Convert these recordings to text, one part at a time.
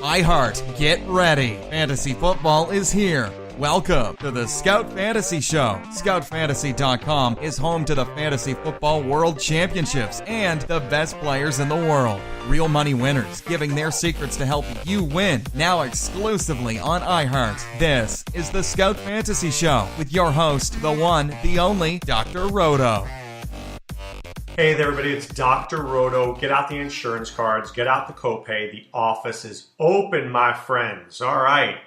iHeart, get ready. Fantasy football is here. Welcome to the Scout Fantasy Show. ScoutFantasy.com is home to the Fantasy Football World Championships and the best players in the world. Real money winners giving their secrets to help you win. Now exclusively on iHeart. This is the Scout Fantasy Show with your host, the one, the only, Dr. Roto. Hey there, everybody. It's Dr. Roto. Get out the insurance cards. Get out the copay. The office is open, my friends. All right.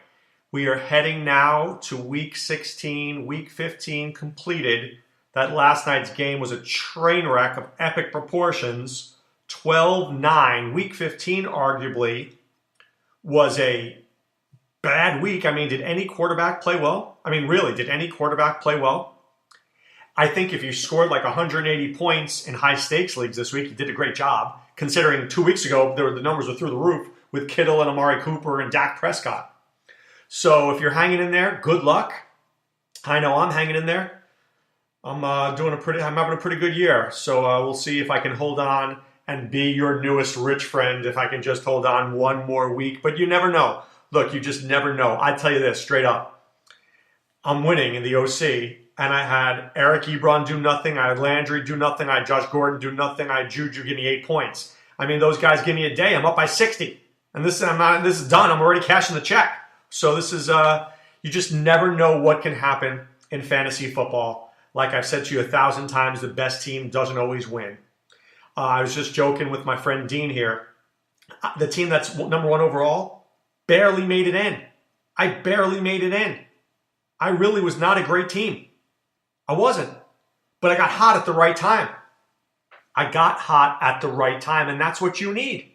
We are heading now to Week 16, Week 15 completed. That last night's game was a train wreck of epic proportions. 12-9. Week 15 arguably was a bad week. I mean, did any quarterback play well? I mean, really, did any quarterback play well? I think if you scored like 180 points in high-stakes leagues this week, you did a great job, considering 2 weeks ago the numbers were through the roof with Kittle and Amari Cooper and Dak Prescott. So if you're hanging in there, good luck. I know I'm hanging in there. I'm having a pretty good year. So we'll see if I can hold on and be your newest rich friend, if I can just hold on one more week. But you never know. Look, you just never know. I tell you this straight up. I'm winning in the OC, and I had Eric Ebron do nothing. I had Landry do nothing. I had Josh Gordon do nothing. I had Juju give me 8 points. I mean, those guys give me a day. I'm up by 60. And this is done. I'm already cashing the check. So this is, you just never know what can happen in fantasy football. Like I've said to you 1,000 times, the best team doesn't always win. I was just joking with my friend Dean here. The team that's number one overall barely made it in. I barely made it in. I really was not a great team. I wasn't. But I got hot at the right time. I got hot at the right time, and that's what you need,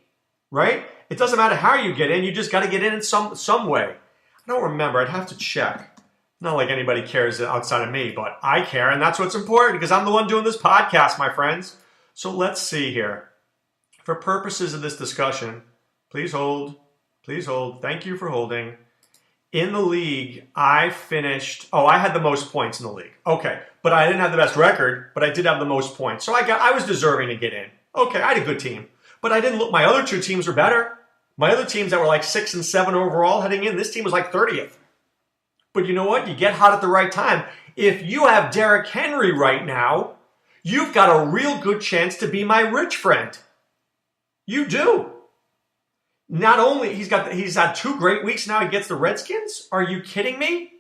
right? It doesn't matter how you get in. You just got to get in some way. I don't remember. I'd have to check. Not like anybody cares outside of me, but I care, and that's what's important because I'm the one doing this podcast, my friends. So let's see here. For purposes of this discussion, please hold. Please hold. Thank you for holding. In the league, I had the most points in the league. Okay, but I didn't have the best record, but I did have the most points. So I was deserving to get in. Okay, I had a good team. But I didn't look, my other two teams were better. My other teams that were like 6 and 7 overall heading in, this team was like 30th. But you know what? You get hot at the right time. If you have Derrick Henry right now, you've got a real good chance to be my rich friend. You do. Not only, he's had 2 great weeks now against the Redskins. Are you kidding me?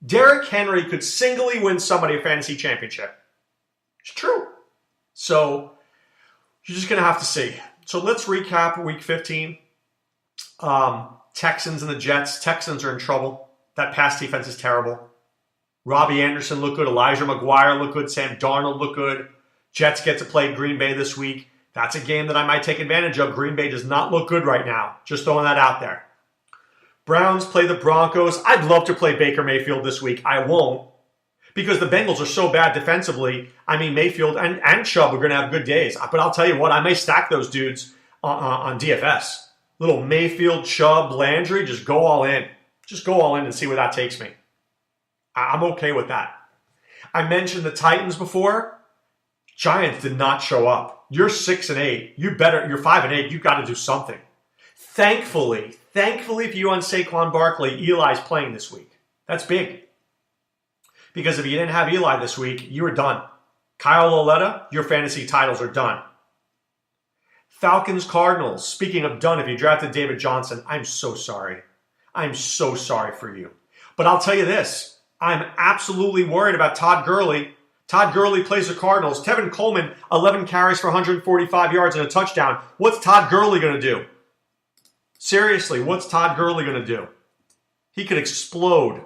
Derrick Henry could singly win somebody a fantasy championship. It's true. So you're just going to have to see. So let's recap Week 15. Texans and the Jets. Texans are in trouble. That pass defense is terrible. Robbie Anderson looked good. Elijah McGuire looked good. Sam Darnold looked good. Jets get to play Green Bay this week. That's a game that I might take advantage of. Green Bay does not look good right now. Just throwing that out there. Browns play the Broncos. I'd love to play Baker Mayfield this week. I won't. Because the Bengals are so bad defensively. I mean, Mayfield and Chubb are going to have good days. But I'll tell you what, I may stack those dudes on DFS. Little Mayfield, Chubb, Landry, just go all in. Just go all in and see where that takes me. I'm okay with that. I mentioned the Titans before. Giants did not show up. You're 6 and 8. You're 5 and 8. You've got to do something. Thankfully for you on Saquon Barkley, Eli's playing this week. That's big. Because if you didn't have Eli this week, you were done. Kyle Lauletta, your fantasy titles are done. Falcons, Cardinals. Speaking of done, if you drafted David Johnson, I'm so sorry. I'm so sorry for you. But I'll tell you this. I'm absolutely worried about Todd Gurley. Todd Gurley plays the Cardinals. Tevin Coleman, 11 carries for 145 yards and a touchdown. What's Todd Gurley going to do? Seriously, what's Todd Gurley going to do? He could explode.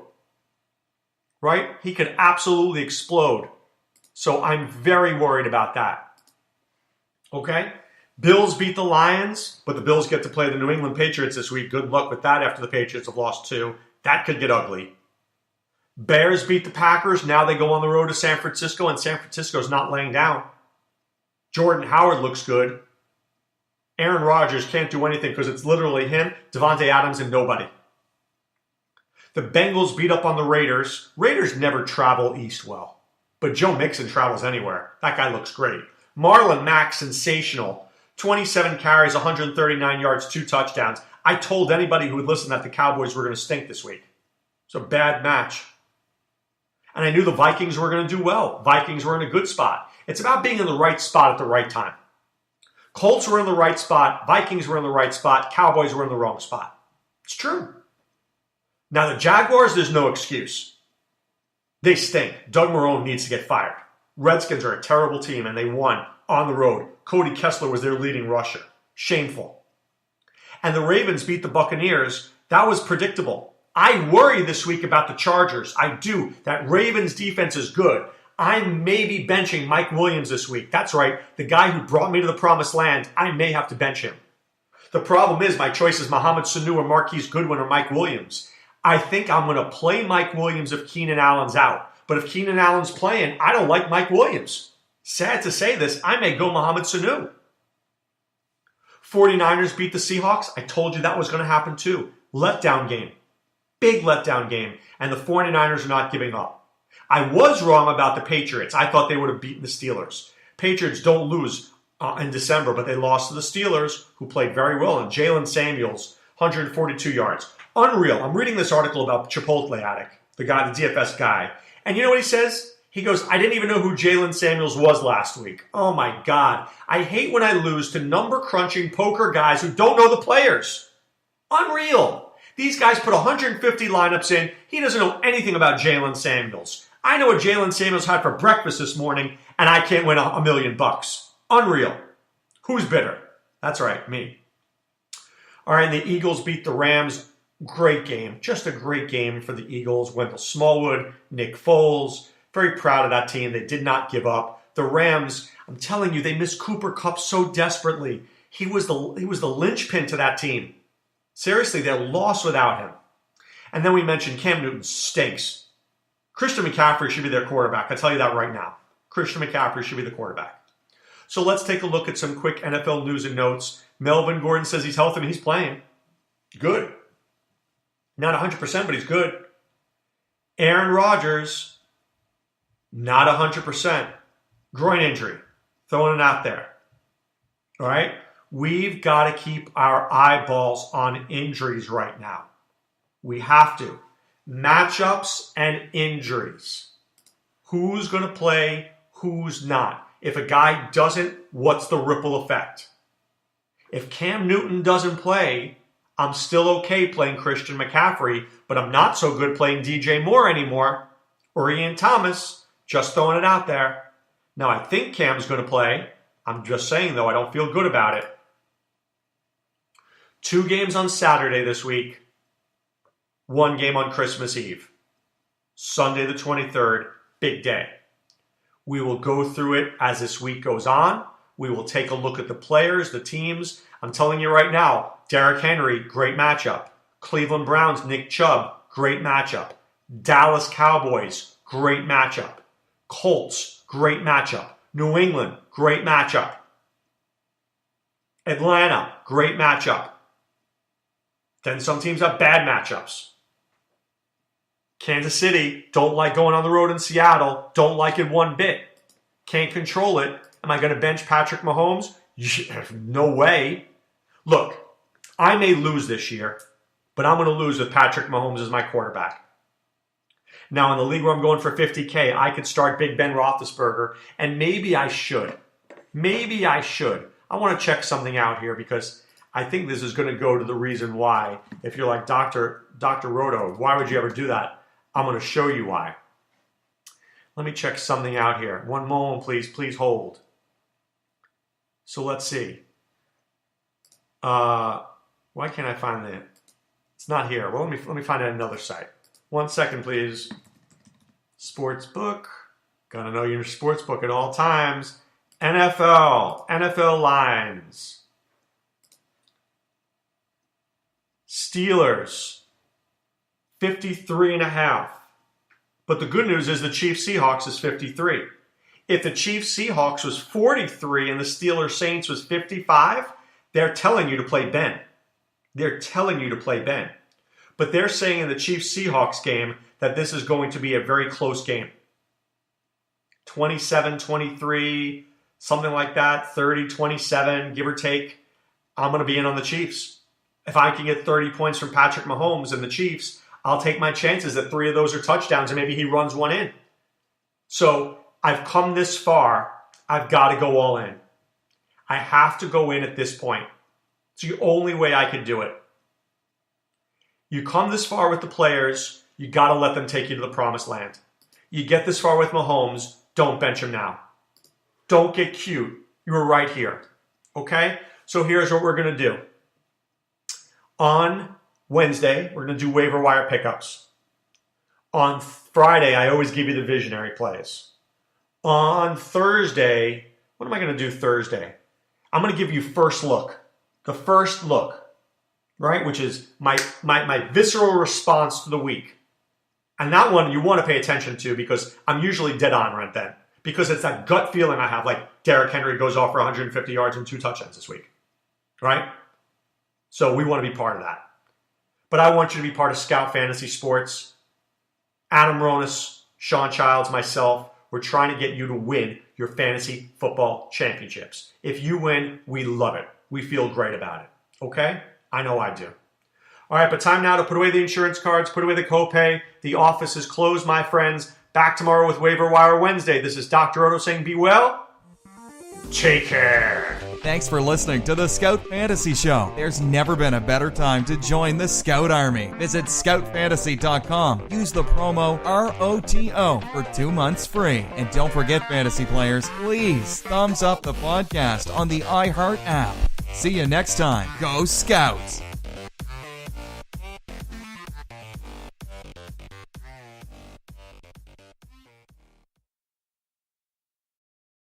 Right? He could absolutely explode. So I'm very worried about that. Okay? Bills beat the Lions, but the Bills get to play the New England Patriots this week. Good luck with that after the Patriots have lost 2. That could get ugly. Bears beat the Packers. Now they go on the road to San Francisco, and San Francisco's not laying down. Jordan Howard looks good. Aaron Rodgers can't do anything because it's literally him, Devontae Adams, and nobody. The Bengals beat up on the Raiders. Raiders never travel east well, but Joe Mixon travels anywhere. That guy looks great. Marlon Mack, sensational. 27 carries, 139 yards, 2 touchdowns. I told anybody who would listen that the Cowboys were going to stink this week. It's a bad match. And I knew the Vikings were going to do well. Vikings were in a good spot. It's about being in the right spot at the right time. Colts were in the right spot. Vikings were in the right spot. Cowboys were in the wrong spot. It's true. Now the Jaguars, there's no excuse. They stink. Doug Marrone needs to get fired. Redskins are a terrible team, and they won on the road. Cody Kessler was their leading rusher. Shameful. And the Ravens beat the Buccaneers. That was predictable. I worry this week about the Chargers. I do. That Ravens defense is good. I may be benching Mike Williams this week. That's right. The guy who brought me to the promised land, I may have to bench him. The problem is my choice is Mohamed Sanu or Marquise Goodwin or Mike Williams. I think I'm going to play Mike Williams if Keenan Allen's out. But if Keenan Allen's playing, I don't like Mike Williams. Sad to say this, I may go Mohamed Sanu. 49ers beat the Seahawks. I told you that was going to happen too. Letdown game. Big letdown game. And the 49ers are not giving up. I was wrong about the Patriots. I thought they would have beaten the Steelers. Patriots don't lose in December, but they lost to the Steelers, who played very well. And Jalen Samuels, 142 yards. Unreal. I'm reading this article about Chipotle Addict, the guy, the DFS guy. And you know what he says? He goes, I didn't even know who Jalen Samuels was last week. Oh my God. I hate when I lose to number-crunching poker guys who don't know the players. Unreal. These guys put 150 lineups in. He doesn't know anything about Jalen Samuels. I know what Jalen Samuels had for breakfast this morning, and I can't win $1 million. Unreal. Who's bitter? That's right, me. All right, and the Eagles beat the Rams. Great game. Just a great game for the Eagles. Wendell Smallwood, Nick Foles. Very proud of that team. They did not give up. The Rams, I'm telling you, they missed Cooper Kupp so desperately. He was the linchpin to that team. Seriously, they lost without him. And then we mentioned Cam Newton stinks. Christian McCaffrey should be their quarterback. I'll tell you that right now. Christian McCaffrey should be the quarterback. So let's take a look at some quick NFL news and notes. Melvin Gordon says he's healthy and he's playing. Good. Not 100%, but he's good. Aaron Rodgers, not 100%. Groin injury. Throwing it out there. All right? We've got to keep our eyeballs on injuries right now. We have to. Matchups and injuries. Who's going to play, who's not. If a guy doesn't, what's the ripple effect? If Cam Newton doesn't play, I'm still okay playing Christian McCaffrey, but I'm not so good playing DJ Moore anymore, or Ian Thomas. Just throwing it out there. Now, I think Cam's going to play. I'm just saying, though, I don't feel good about it. 2 games on Saturday this week. 1 game on Christmas Eve. Sunday the 23rd, big day. We will go through it as this week goes on. We will take a look at the players, the teams. I'm telling you right now, Derrick Henry, great matchup. Cleveland Browns, Nick Chubb, great matchup. Dallas Cowboys, great matchup. Colts, great matchup. New England, great matchup. Atlanta, great matchup. Then some teams have bad matchups. Kansas City, don't like going on the road in Seattle. Don't like it one bit. Can't control it. Am I going to bench Patrick Mahomes? No way. Look, I may lose this year, but I'm going to lose with Patrick Mahomes as my quarterback. Now, in the league where I'm going for $50K, I could start Big Ben Roethlisberger, and maybe I should. Maybe I should. I want to check something out here because I think this is going to go to the reason why. If you're like, Dr. Roto, why would you ever do that? I'm going to show you why. Let me check something out here. One moment, please. Please hold. So let's see. Why can't I find that? It's not here. Well, let me find it on another site. 1 second, please. Sportsbook. Gotta know your sportsbook at all times. NFL lines. Steelers. 53.5. But the good news is the Chiefs Seahawks is 53. If the Chiefs Seahawks was 43 and the Steelers Saints was 55, they're telling you to play Ben. They're telling you to play Ben. But they're saying in the Chiefs Seahawks game that this is going to be a very close game. 27-23, something like that, 30-27, give or take. I'm going to be in on the Chiefs. If I can get 30 points from Patrick Mahomes and the Chiefs, I'll take my chances that 3 of those are touchdowns and maybe he runs one in. So I've come this far. I've got to go all in. I have to go in at this point. It's the only way I could do it. You come this far with the players, you got to let them take you to the promised land. You get this far with Mahomes, don't bench him now. Don't get cute. You were right here. Okay? So here's what we're going to do. On Wednesday, we're going to do waiver wire pickups. On Friday, I always give you the visionary plays. On Thursday, what am I going to do Thursday? I'm going to give you first look. The first look, right? Which is my visceral response to the week. And that one you want to pay attention to because I'm usually dead on right then. Because it's that gut feeling I have, like Derrick Henry goes off for 150 yards and 2 touchdowns this week, right? So we want to be part of that. But I want you to be part of Scout Fantasy Sports. Adam Ronis, Sean Childs, myself, we're trying to get you to win your fantasy football championships. If you win, we love it. We feel great about it. Okay? I know I do. All right, but time now to put away the insurance cards, put away the copay. The office is closed, my friends. Back tomorrow with Waiver Wire Wednesday. This is Dr. Roto saying be well. Take care. Thanks for listening to the Scout Fantasy Show. There's never been a better time to join the Scout Army. Visit scoutfantasy.com. Use the promo ROTO for 2 months free. And don't forget, fantasy players, please thumbs up the podcast on the iHeart app. See you next time. Go Scouts!